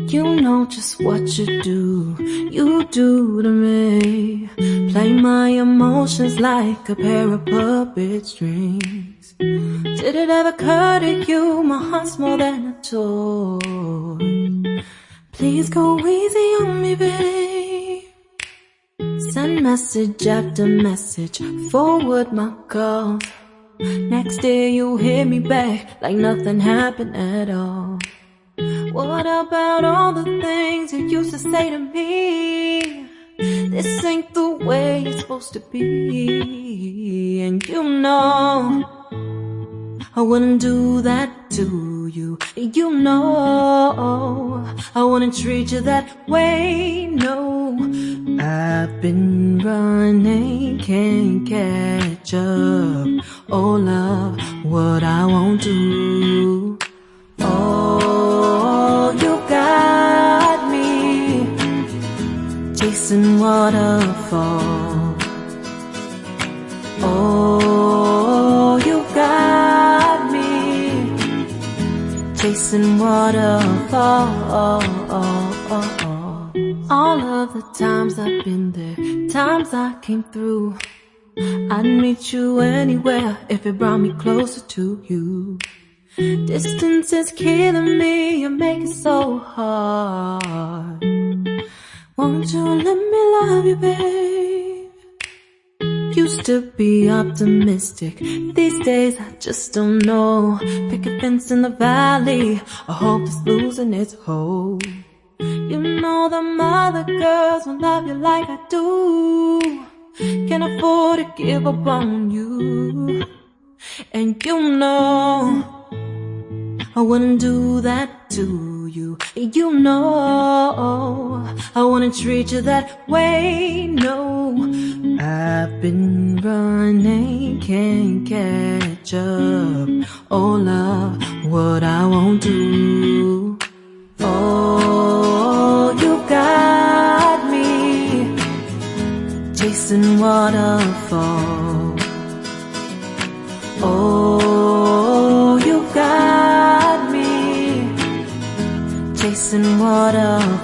You know just what you do to me. Play my emotions like a pair of puppet strings. Did it ever occur to you my heart's more than a toy? Please go easy on me, babe. Send message after message, forward my calls. Next day you hit me back like nothing happened at all. What about all the things you used to say to me? This ain't the way it's supposed to be. And you know I wouldn't do that to you. You know I wouldn't treat you that way, no. I've been running, can't catch up. Oh love, what I won't do. Oh, you got me chasing waterfalls. Oh, you got me chasing waterfalls. All of the times I've been there, times I came through, I'd meet you anywhere if it brought me closer to you. Distance is killing me, you make it so hard. Won't you let me love you, babe? Used to be optimistic, these days I just don't know. Pick a fence in the valley, I hope it's losing its hold. You know them other girls won't love you like I do. Can't afford to give up on you. And you know I wouldn't do that to you. You know I wouldn't treat you that way, no. I've been running, can't catch up. Oh love, what I won't do. Oh, you got me chasing waterfalls. Oh, you got me chasing waterfalls.